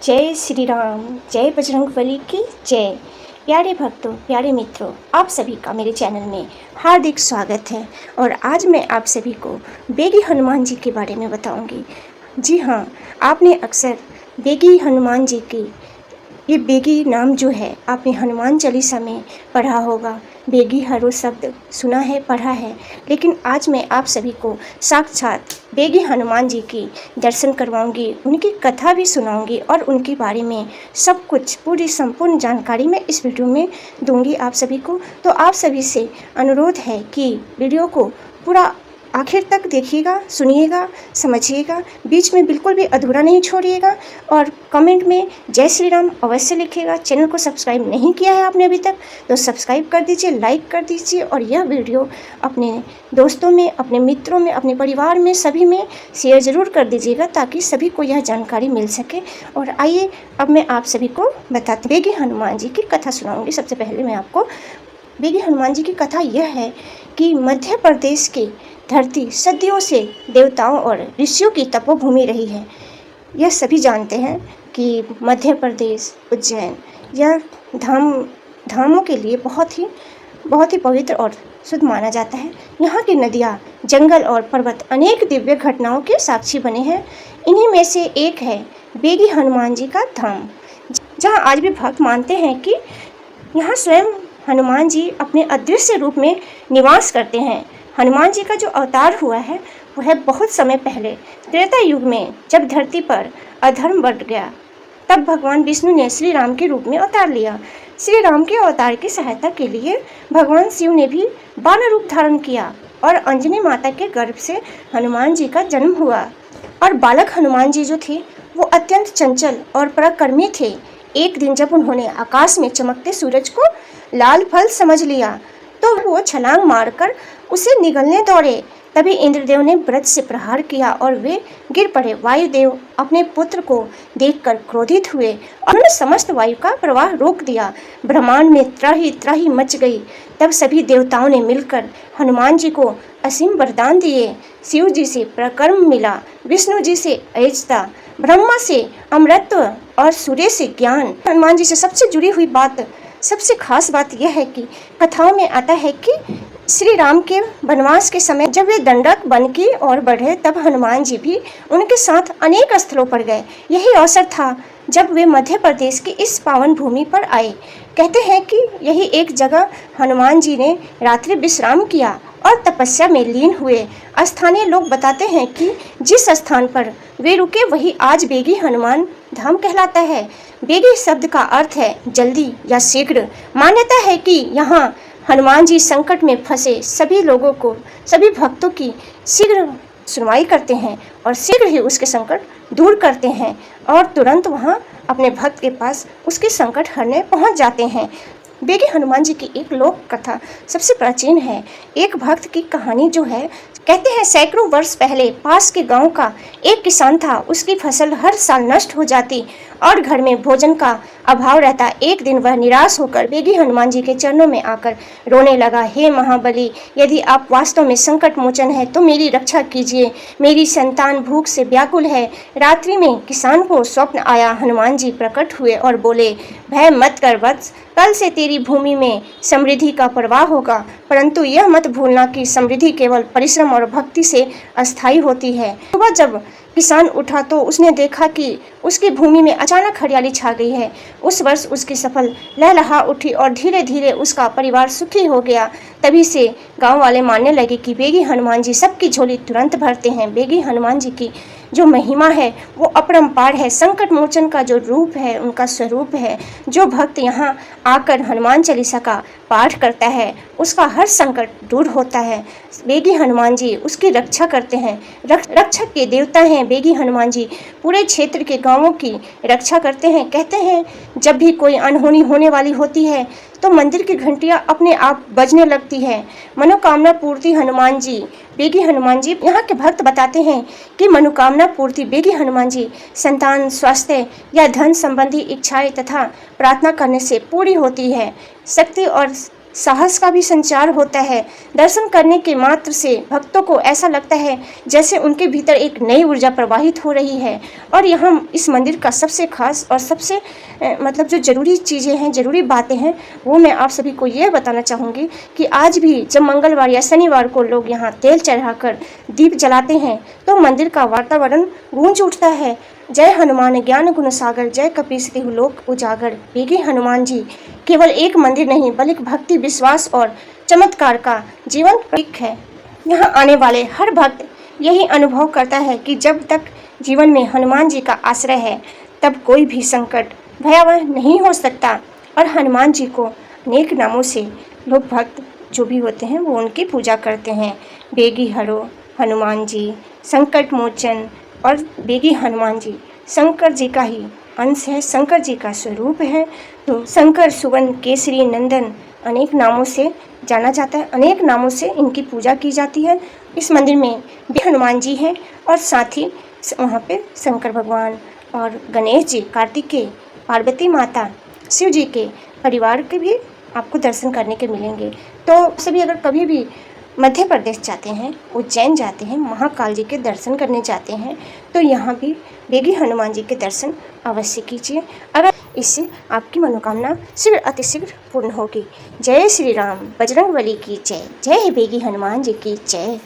जय श्री राम, जय बजरंगबली की जय। प्यारे भक्तों, प्यारे मित्रों, आप सभी का मेरे चैनल में हार्दिक स्वागत है। और आज मैं आप सभी को बेगी हनुमान जी के बारे में बताऊंगी। जी हाँ, आपने अक्सर बेगी हनुमान जी की ये बेगी नाम जो है आपने हनुमान चालीसा में पढ़ा होगा, बेगी हरो शब्द सुना है, पढ़ा है। लेकिन आज मैं आप सभी को साक्षात बेगी हनुमान जी की दर्शन करवाऊंगी, उनकी कथा भी सुनाऊंगी और उनके बारे में सब कुछ पूरी संपूर्ण जानकारी मैं इस वीडियो में दूंगी आप सभी को। तो आप सभी से अनुरोध है कि वीडियो को पूरा आखिर तक देखिएगा, सुनिएगा, समझिएगा, बीच में बिल्कुल भी अधूरा नहीं छोड़िएगा। और कमेंट में जय श्री राम अवश्य लिखिएगा। चैनल को सब्सक्राइब नहीं किया है आपने अभी तक तो सब्सक्राइब कर दीजिए, लाइक कर दीजिए और यह वीडियो अपने दोस्तों में, अपने मित्रों में, अपने परिवार में, सभी में शेयर ज़रूर कर दीजिएगा ताकि सभी को यह जानकारी मिल सके। और आइए अब मैं आप सभी को बताती बेगी हनुमान जी की कथा सुनाऊँगी। सबसे पहले मैं आपको बेगी हनुमान जी की कथा यह है कि मध्य प्रदेश की धरती सदियों से देवताओं और ऋषियों की तपोभूमि रही है। यह सभी जानते हैं कि मध्य प्रदेश, उज्जैन, यह धामों के लिए बहुत ही पवित्र और शुद्ध माना जाता है। यहाँ की नदियाँ, जंगल और पर्वत अनेक दिव्य घटनाओं के साक्षी बने हैं। इन्हीं में से एक है बेगी हनुमान जी का धाम, जहाँ आज भी भक्त मानते हैं कि यहाँ स्वयं हनुमान जी अपने अदृश्य रूप में निवास करते हैं। हनुमान जी का जो अवतार हुआ है वह बहुत समय पहले त्रेता युग में, जब धरती पर अधर्म बढ़ गया, तब भगवान विष्णु ने श्री राम के रूप में अवतार लिया। श्री राम के अवतार की सहायता के लिए भगवान शिव ने भी बानर रूप धारण किया और अंजनी माता के गर्भ से हनुमान जी का जन्म हुआ। और बालक हनुमान जी जो थे वो अत्यंत चंचल और पराक्रमी थे। एक दिन जब उन्होंने आकाश में चमकते सूरज को लाल फल समझ लिया तो वो छलांग मारकर उसे निगलने दौड़े। तभी इंद्रदेव ने वज्र से प्रहार किया और वे गिर पड़े। वायुदेव अपने पुत्र को देखकर क्रोधित हुए और उन्होंने समस्त वायु का प्रवाह रोक दिया। ब्रह्मांड में त्राही त्राही मच गई। तब सभी देवताओं ने मिलकर हनुमान जी को असीम वरदान दिए। शिव जी से पराक्रम मिला, विष्णु जी से अजेयता, ब्रह्मा से अमरत्व और सूर्य से ज्ञान। हनुमान जी से सबसे जुड़ी हुई बात, सबसे खास बात यह है कि कथाओं में आता है कि श्री राम के वनवास के समय जब वे दंडक वन की ओर बढ़े तब हनुमान जी भी उनके साथ अनेक स्थलों पर गए। यही अवसर था जब वे मध्य प्रदेश की इस पावन भूमि पर आए। कहते हैं कि यही एक जगह हनुमान जी ने रात्रि विश्राम किया और तपस्या में लीन हुए। स्थानीय लोग बताते हैं कि जिस स्थान पर वे रुके वही आज बेगी हनुमान धाम कहलाता है। बेगी शब्द का अर्थ है जल्दी या शीघ्र। मान्यता है कि यहाँ हनुमान जी संकट में फंसे सभी लोगों को, सभी भक्तों की शीघ्र सुनवाई करते हैं और शीघ्र ही उसके संकट दूर करते हैं और तुरंत वहाँ अपने भक्त के पास उसके संकट हरने पहुँच जाते हैं। बेगी हनुमान जी की एक लोक कथा सबसे प्राचीन है। एक भक्त की कहानी जो है, कहते हैं सैकड़ों वर्ष पहले पास के गांव का एक किसान था। उसकी फसल हर साल नष्ट हो जाती और घर में भोजन का अभाव रहता। एक दिन वह निराश होकर बेगी हनुमान जी के चरणों में आकर रोने लगा। हे महाबली, यदि आप वास्तव में संकट मोचन है तो मेरी रक्षा कीजिए। मेरी संतान भूख से व्याकुल है। रात्रि में किसान को स्वप्न आया। हनुमान जी प्रकट हुए और बोले, भय मत कर वत्स, कल से तेरी भूमि में समृद्धि का प्रवाह होगा, परंतु यह मत भूलना कि समृद्धि केवल परिश्रम और भक्ति से अस्थायी होती है। सुबह जब किसान उठा तो उसने देखा कि उसकी भूमि में अचानक हरियाली छा गई है। उस वर्ष उसकी फसल लहलहा उठी और धीरे धीरे उसका परिवार सुखी हो गया। तभी से गांव वाले मानने लगे कि बेगी हनुमान जी सबकी झोली तुरंत भरते हैं। बेगी हनुमान जी की जो महिमा है वो अपरंपार है। संकट मोचन का जो रूप है, उनका स्वरूप है। जो भक्त यहाँ आकर हनुमान चालीसा का पाठ करता है उसका हर संकट दूर होता है। बेगी हनुमान जी उसकी रक्षा करते हैं। रक्षक के देवता हैं बेगी हनुमान जी। पूरे क्षेत्र के गांवों की रक्षा करते हैं। कहते हैं जब भी कोई अनहोनी होने वाली होती है तो मंदिर की घंटियां अपने आप बजने लगती है। मनोकामना पूर्ति हनुमान जी, बेगी हनुमान जी। यहाँ के भक्त बताते हैं कि मनोकामना पूर्ति बेगी हनुमान जी संतान, स्वास्थ्य या धन संबंधी इच्छाएं तथा प्रार्थना करने से पूरी होती है। शक्ति और साहस का भी संचार होता है। दर्शन करने के मात्र से भक्तों को ऐसा लगता है जैसे उनके भीतर एक नई ऊर्जा प्रवाहित हो रही है। और यहाँ इस मंदिर का सबसे खास और सबसे मतलब जो ज़रूरी चीज़ें हैं, ज़रूरी बातें हैं, वो मैं आप सभी को ये बताना चाहूँगी कि आज भी जब मंगलवार या शनिवार को लोग यहाँ तेल चढ़ाकर दीप जलाते हैं तो मंदिर का वातावरण गूंज उठता है। जय हनुमान ज्ञान गुण सागर, जय कपीस तिहु लोक उजागर। बेगी हनुमान जी केवल एक मंदिर नहीं बल्कि भक्ति, विश्वास और चमत्कार का जीवन प्रतीक है। यहाँ आने वाले हर भक्त यही अनुभव करता है कि जब तक जीवन में हनुमान जी का आश्रय है तब कोई भी संकट भयावह नहीं हो सकता। और हनुमान जी को अनेक नामों से लोग भक्त जो भी होते हैं वो उनकी पूजा करते हैं। बेगी हरो हनुमान जी, संकट मोचन। और बेगी हनुमान जी शंकर जी का ही अंश है, शंकर जी का स्वरूप है। तो शंकर, सुवन, केसरी, नंदन अनेक नामों से जाना जाता है, अनेक नामों से इनकी पूजा की जाती है। इस मंदिर में भी हनुमान जी हैं और साथ ही वहाँ पे शंकर भगवान और गणेश जी, कार्तिकेय, पार्वती माता, शिव जी के परिवार के भी आपको दर्शन करने के मिलेंगे। तो सभी अगर कभी भी मध्य प्रदेश जाते हैं, उज्जैन जाते हैं, महाकाल जी के दर्शन करने जाते हैं तो यहाँ भी बेगी हनुमान जी के दर्शन अवश्य कीजिए। अगर इससे आपकी मनोकामना शीघ्र अतिशीघ्र पूर्ण होगी। जय श्री राम, बजरंग बली की जय, जय बेगी हनुमान जी की जय।